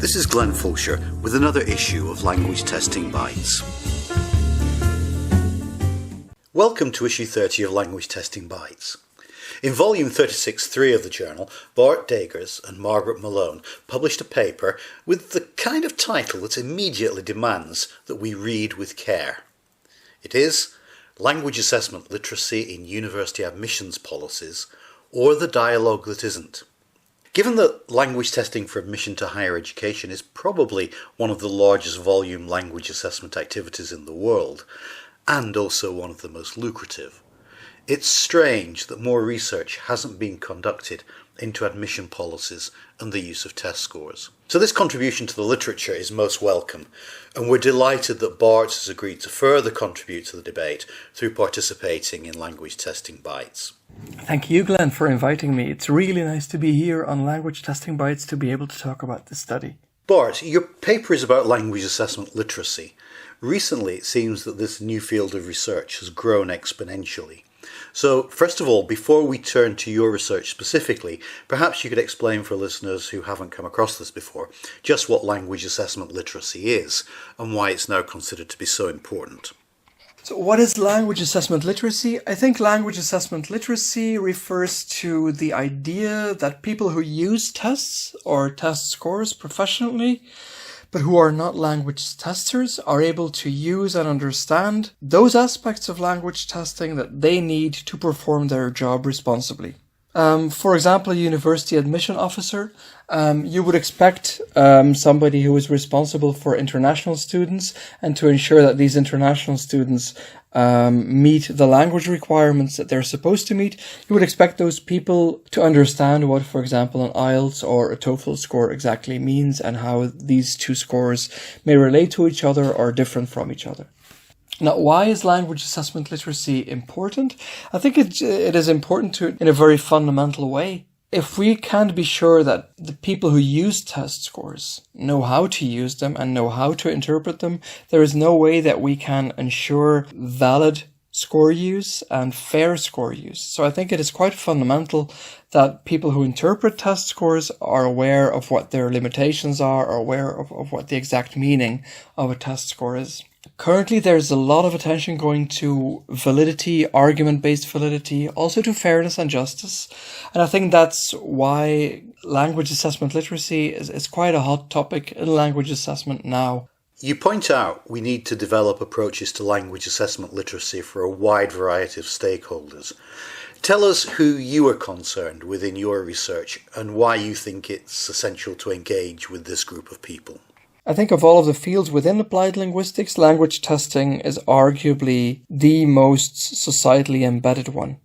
This is Glenn Fulshire with another issue of Language Testing Bites. Welcome to issue 30 of Language Testing Bites. In volume 36.3 of the journal, Bart Deygers and Margaret Malone published a paper with the kind of title that immediately demands that we read with care. It is Language Assessment Literacy in University Admissions Policies, or the Dialogue That Isn't. Given that language testing for admission to higher education is probably one of the largest volume language assessment activities in the world, and also one of the most lucrative, it's strange that more research hasn't been conducted into admission policies and the use of test scores. So this contribution to the literature is most welcome, and we're delighted that Bart has agreed to further contribute to the debate through participating in Language Testing Bites. Thank you, Glenn, for inviting me. It's really nice to be here on Language Testing Bites to be able to talk about this study. Bart, your paper is about language assessment literacy. Recently, it seems that this new field of research has grown exponentially. So, first of all, before we turn to your research specifically, perhaps you could explain for listeners who haven't come across this before just what language assessment literacy is and why it's now considered to be so important. So what is language assessment literacy? I think language assessment literacy refers to the idea that people who use tests or test scores professionally, but who are not language testers, are able to use and understand those aspects of language testing that they need to perform their job responsibly. For example, a university admission officer, you would expect somebody who is responsible for international students and to ensure that these international students meet the language requirements that they're supposed to meet. You would expect those people to understand what, for example, an IELTS or a TOEFL score exactly means and how these two scores may relate to each other or different from each other. Now, why is language assessment literacy important? I think it is important in a very fundamental way. If we can't be sure that the people who use test scores know how to use them and know how to interpret them, there is no way that we can ensure valid score use and fair score use. So I think it is quite fundamental that people who interpret test scores are aware of what their limitations are or aware of what the exact meaning of a test score is. Currently, there's a lot of attention going to validity, argument-based validity, also to fairness and justice. And I think that's why language assessment literacy is quite a hot topic in language assessment now. You point out we need to develop approaches to language assessment literacy for a wide variety of stakeholders. Tell us who you are concerned with in your research and why you think it's essential to engage with this group of people. I think of all of the fields within applied linguistics, language testing is arguably the most societally embedded one.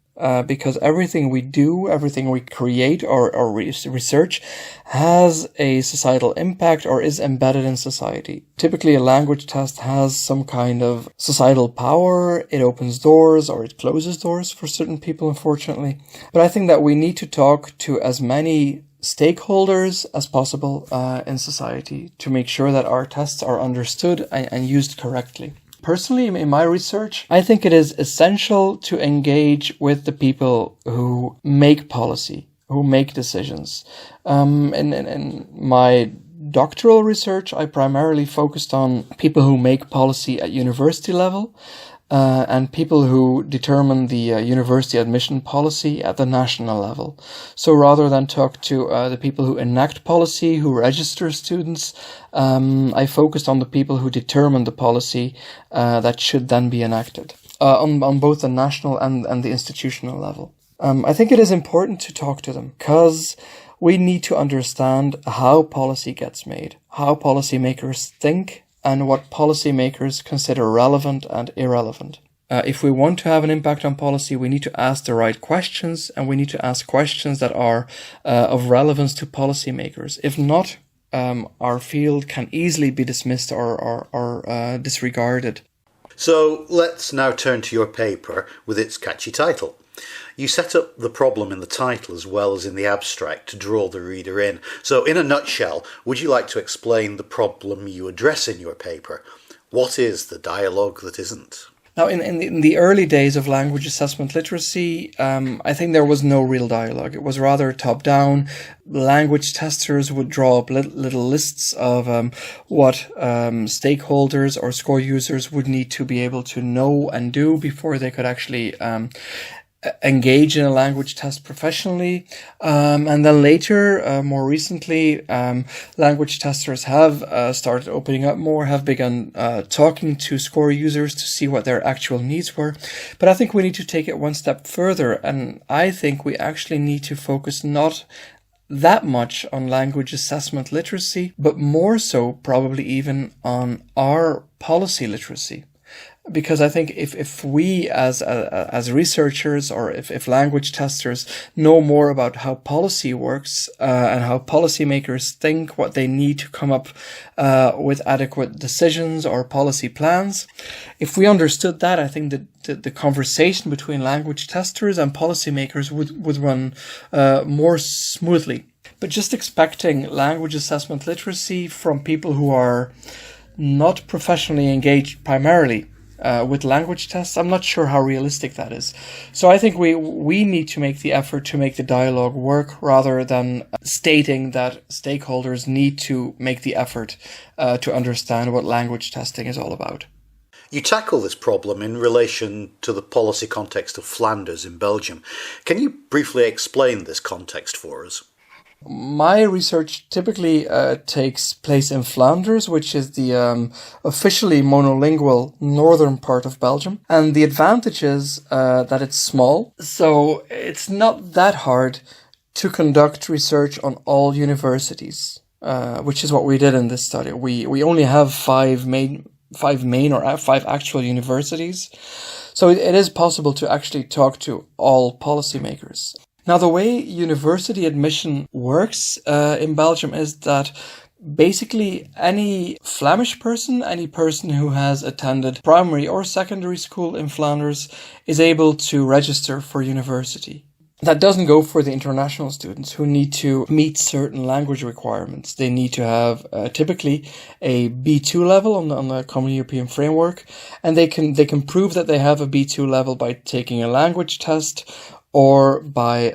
Because everything we do, everything we create or research has a societal impact or is embedded in society. Typically, a language test has some kind of societal power. It opens doors or it closes doors for certain people, unfortunately. But I think that we need to talk to as many stakeholders as possible in society to make sure that our tests are understood and used correctly. Personally, in my research, I think it is essential to engage with the people who make policy, who make decisions. In my doctoral research, I primarily focused on people who make policy at university level, and people who determine the university admission policy at the national level. So rather than talk to the people who enact policy, who register students, I focused on the people who determine the policy that should then be enacted on both the national and the institutional level. I think it is important to talk to them because we need to understand how policy gets made, how policymakers think, and what policymakers consider relevant and irrelevant. If we want to have an impact on policy, we need to ask the right questions, and we need to ask questions that are of relevance to policymakers. If not, our field can easily be dismissed or disregarded. So let's now turn to your paper with its catchy title. You set up the problem in the title as well as in the abstract to draw the reader in. So in a nutshell, would you like to explain the problem you address in your paper? What is the dialogue that isn't? Now, in the early days of language assessment literacy, I think there was no real dialogue. It was rather top-down. Language testers would draw up little lists of what stakeholders or score users would need to be able to know and do before they could actually engage in a language test professionally. And then later, more recently, language testers have started opening up more, have begun talking to score users to see what their actual needs were. But I think we need to take it one step further, and I think we actually need to focus not that much on language assessment literacy, but more so probably even on our policy literacy. Because I think if we as researchers or if language testers know more about how policy works and how policymakers think, what they need to come up with adequate decisions or policy plans, if we understood that, I think that the conversation between language testers and policymakers would run more smoothly. But just expecting language assessment literacy from people who are not professionally engaged primarily with language tests, I'm not sure how realistic that is. So I think we need to make the effort to make the dialogue work rather than stating that stakeholders need to make the effort to understand what language testing is all about. You tackle this problem in relation to the policy context of Flanders in Belgium. Can you briefly explain this context for us? My research typically takes place in Flanders, which is the officially monolingual northern part of Belgium. And the advantage is that it's small, so it's not that hard to conduct research on all universities, which is what we did in this study. We only have five main or five actual universities, so it is possible to actually talk to all policymakers. Now, the way university admission works in Belgium is that basically any Flemish person, any person who has attended primary or secondary school in Flanders is able to register for university. That doesn't go for the international students who need to meet certain language requirements. They need to have typically a B2 level on the Common European Framework, and they can prove that they have a B2 level by taking a language test, or by,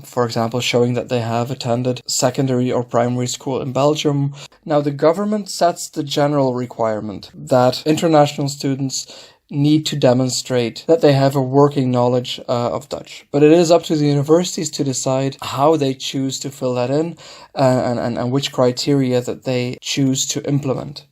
for example, showing that they have attended secondary or primary school in Belgium. Now, the government sets the general requirement that international students need to demonstrate that they have a working knowledge of Dutch. But it is up to the universities to decide how they choose to fill that in and which criteria that they choose to implement.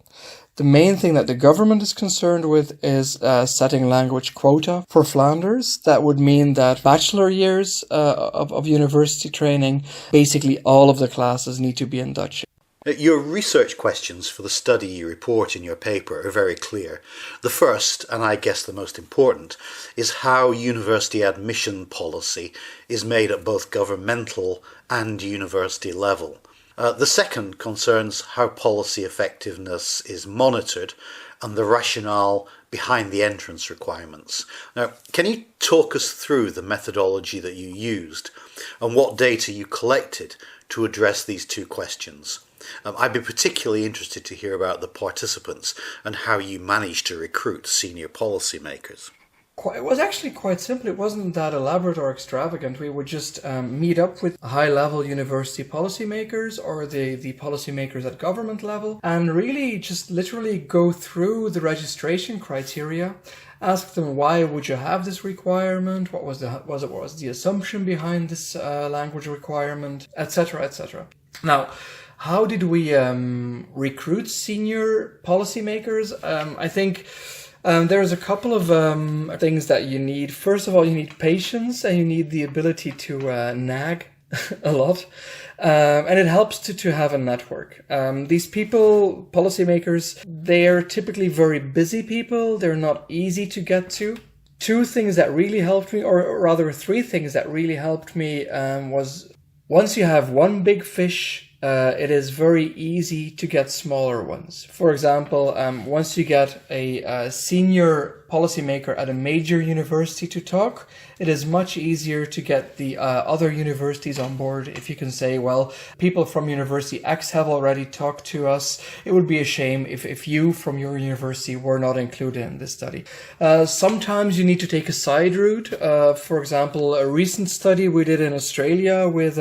The main thing that the government is concerned with is setting language quota for Flanders. That would mean that bachelor years of university training, basically all of the classes need to be in Dutch. Your research questions for the study you report in your paper are very clear. The first, and I guess the most important, is how university admission policy is made at both governmental and university level. The second concerns how policy effectiveness is monitored and the rationale behind the entrance requirements. Now, can you talk us through the methodology that you used and what data you collected to address these two questions? I'd be particularly interested to hear about the participants and how you managed to recruit senior policymakers. It was actually quite simple. It wasn't that elaborate or extravagant. We would just meet up with high-level university policymakers or the policymakers at government level and really just literally go through the registration criteria, ask them why would you have this requirement, what was the assumption behind this language requirement, etc., etc. Now, how did we recruit senior policymakers? I think there's a couple of things that you need. First of all, you need patience and you need the ability to nag a lot. And it helps to have a network. These people, policymakers, they're typically very busy people. They're not easy to get to. Two things that really helped me, or rather three things that really helped me was once you have one big fish it is very easy to get smaller ones. For example, once you get a senior policymaker at a major university to talk, it is much easier to get the other universities on board. If you can say, well, people from University X have already talked to us, it would be a shame if you from your university were not included in this study. Sometimes you need to take a side route. For example, a recent study we did in Australia with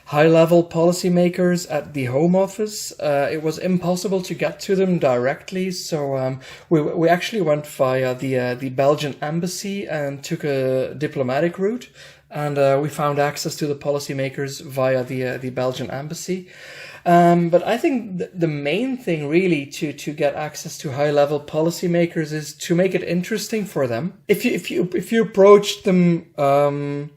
high-level policymakers at the Home Office. It was impossible to get to them directly, so we actually went via the Belgian embassy and took a diplomatic route, and we found access to the policymakers via the Belgian embassy. But I think the main thing really to get access to high-level policymakers is to make it interesting for them. If you approach them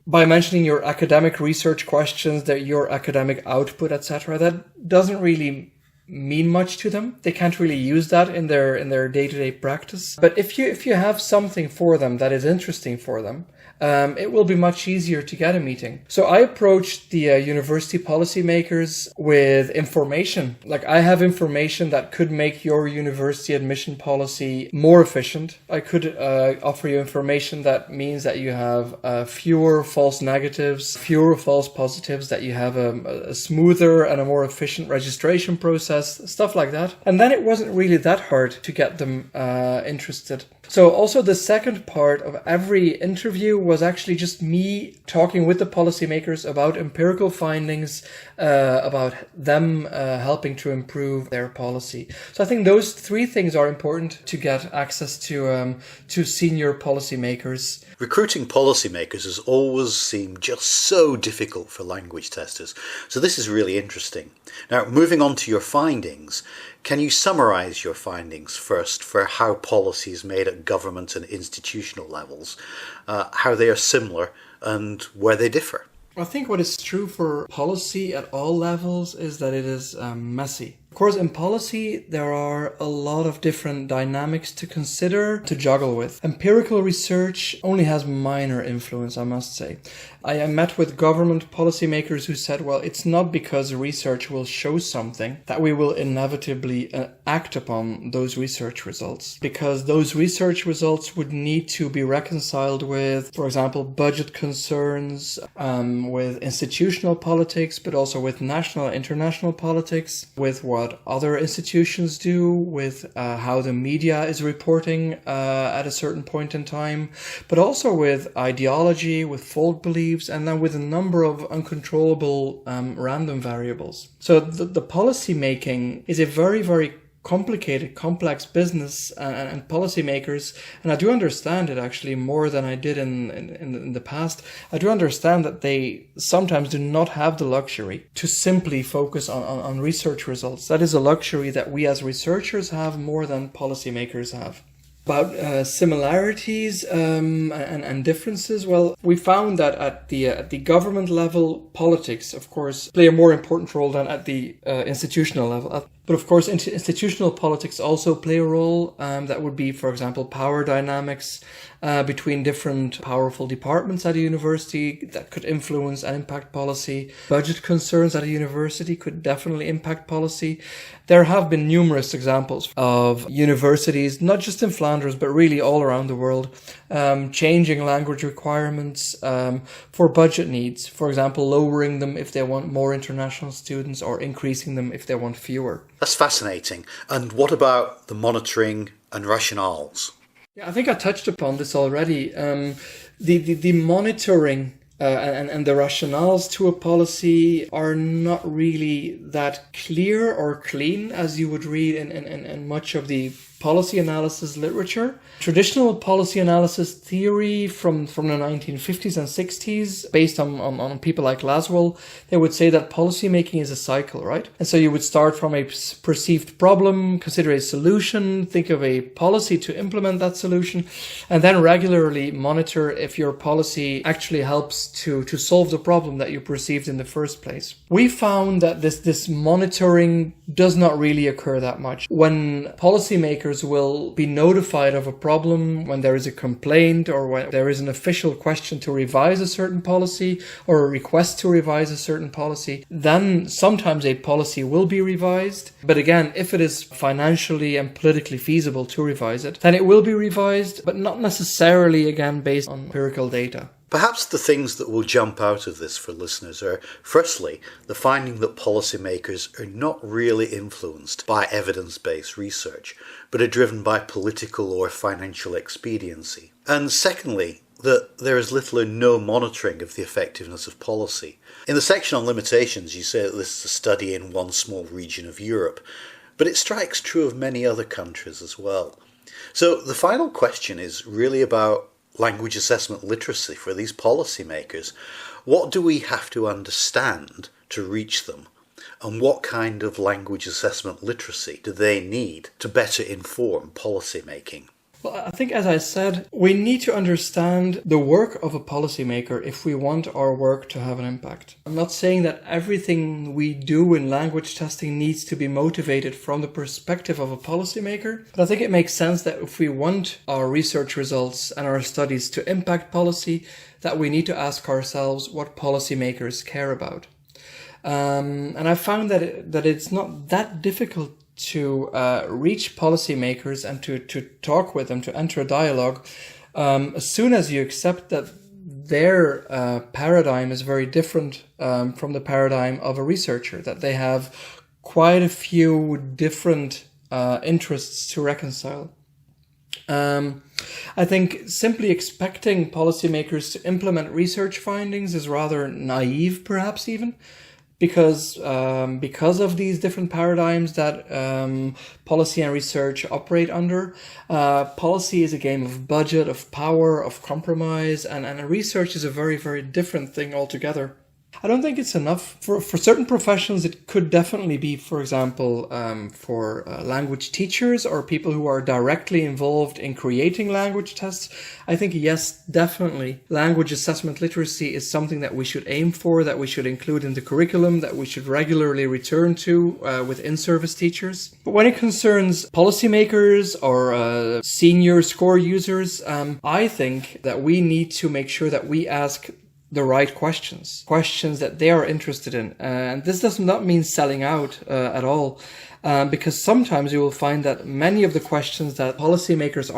by mentioning your academic research questions, that your academic output, etc., that doesn't really mean much to them. They can't really use that in their day-to-day practice. But if you have something for them that is interesting for them, it will be much easier to get a meeting. So I approached the university policymakers with information. Like, I have information that could make your university admission policy more efficient. I could offer you information that means that you have fewer false negatives, fewer false positives, that you have a smoother and a more efficient registration process, stuff like that. And then it wasn't really that hard to get them interested. So also the second part of every interview was actually just me talking with the policymakers about empirical findings, about them helping to improve their policy. So I think those three things are important to get access to senior policymakers. Recruiting policymakers has always seemed just so difficult for language testers, so this is really interesting. Now, moving on to your findings, can you summarise your findings first for how policy is made at government and institutional levels, how they are similar and where they differ? I think what is true for policy at all levels is that it is messy. Of course, in policy, there are a lot of different dynamics to consider, to juggle with. Empirical research only has minor influence, I must say. I met with government policymakers who said, well, it's not because research will show something that we will inevitably act upon those research results, because those research results would need to be reconciled with, for example, budget concerns, with institutional politics, but also with national and international politics, with what other institutions do, with how the media is reporting at a certain point in time, but also with ideology, with folk beliefs, and then with a number of uncontrollable random variables. So the policy making is a very, very complicated, complex business, and policymakers, and I do understand it actually more than I did in the past. I do understand that they sometimes do not have the luxury to simply focus on research results. That is a luxury that we as researchers have more than policymakers have. About similarities and differences, well, we found that at the government level, politics, of course, play a more important role than at the institutional level. But of course, institutional politics also play a role. That would be, for example, power dynamics between different powerful departments at a university that could influence and impact policy. Budget concerns at a university could definitely impact policy. There have been numerous examples of universities, not just in Flanders, but really all around the world, changing language requirements for budget needs. For example, lowering them if they want more international students, or increasing them if they want fewer. That's fascinating. And what about the monitoring and rationales? Yeah, I think I touched upon this already. The monitoring and the rationales to a policy are not really that clear or clean as you would read in much of the policy analysis literature. Traditional policy analysis theory from the 1950s and 60s, based on people like Laswell, they would say that policy making is a cycle, right? And so you would start from a perceived problem, consider a solution, think of a policy to implement that solution, and then regularly monitor if your policy actually helps to solve the problem that you perceived in the first place. We found that this monitoring does not really occur that much. When policymakers will be notified of a problem, when there is a complaint, or when there is an official question to revise a certain policy or a request to revise a certain policy, then sometimes a policy will be revised. But again, if it is financially and politically feasible to revise it, then it will be revised, but not necessarily, again, based on empirical data. Perhaps the things that will jump out of this for listeners are, firstly, the finding that policymakers are not really influenced by evidence-based research, but are driven by political or financial expediency. And secondly, that there is little or no monitoring of the effectiveness of policy. In the section on limitations, you say that this is a study in one small region of Europe, but it strikes true of many other countries as well. So the final question is really about language assessment literacy for these policymakers. What do we have to understand to reach them? And what kind of language assessment literacy do they need to better inform policy making? Well, I think, as I said, we need to understand the work of a policymaker if we want our work to have an impact. I'm not saying that everything we do in language testing needs to be motivated from the perspective of a policymaker, but I think it makes sense that if we want our research results and our studies to impact policy, that we need to ask ourselves what policymakers care about. And I found that it's not that difficult to reach policymakers and to talk with them, to enter a dialogue, as soon as you accept that their paradigm is very different from the paradigm of a researcher, that they have quite a few different interests to reconcile. I think simply expecting policymakers to implement research findings is rather naive, perhaps even, because of these different paradigms that policy and research operate under. Policy is a game of budget, of power, of compromise, and research is a very, very different thing altogether. I don't think it's enough. For certain professions, it could definitely be, for example, for language teachers or people who are directly involved in creating language tests. I think, yes, definitely, language assessment literacy is something that we should aim for, that we should include in the curriculum, that we should regularly return to with in-service teachers. But when it concerns policymakers or senior score users, I think that we need to make sure that we ask the right questions that they are interested in. And this does not mean selling out at all, because sometimes you will find that many of the questions that policymakers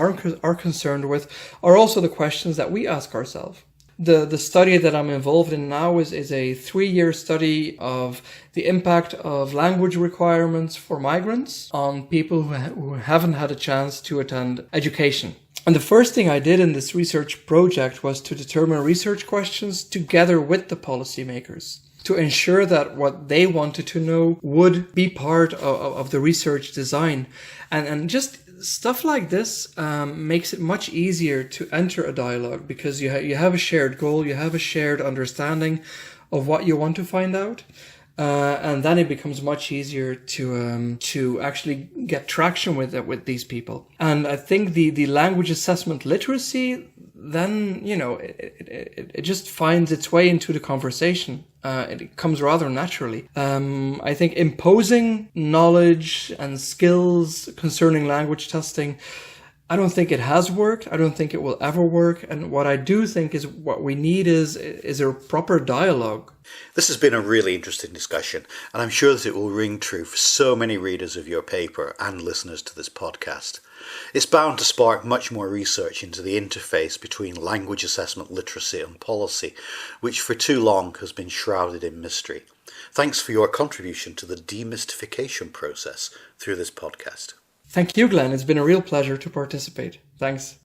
are concerned with are also the questions that we ask ourselves. The study that I'm involved in now is a 3-year study of the impact of language requirements for migrants on people who haven't had a chance to attend education. And the first thing I did in this research project was to determine research questions together with the policymakers to ensure that what they wanted to know would be part of the research design. And just stuff like this makes it much easier to enter a dialogue, because you have a shared goal, you have a shared understanding of what you want to find out. And then it becomes much easier to actually get traction with these people. And I think the language assessment literacy, then, it just finds its way into the conversation. It comes rather naturally. I think imposing knowledge and skills concerning language testing, I don't think it has worked. I don't think it will ever work. And what I do think is what we need is a proper dialogue. This has been a really interesting discussion, and I'm sure that it will ring true for so many readers of your paper and listeners to this podcast. It's bound to spark much more research into the interface between language assessment literacy and policy, which for too long has been shrouded in mystery. Thanks for your contribution to the demystification process through this podcast. Thank you, Glenn. It's been a real pleasure to participate. Thanks.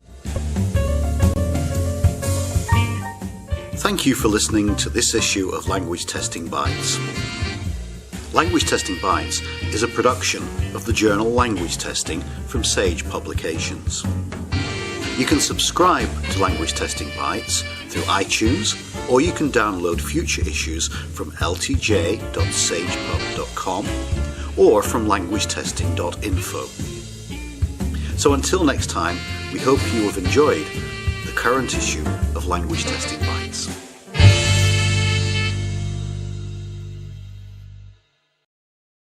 Thank you for listening to this issue of Language Testing Bites. Language Testing Bites is a production of the journal Language Testing from Sage Publications. You can subscribe to Language Testing Bites through iTunes, or you can download future issues from ltj.sagepub.com or from languagetesting.info. So until next time, we hope you have enjoyed the current issue of Language Testing Bites.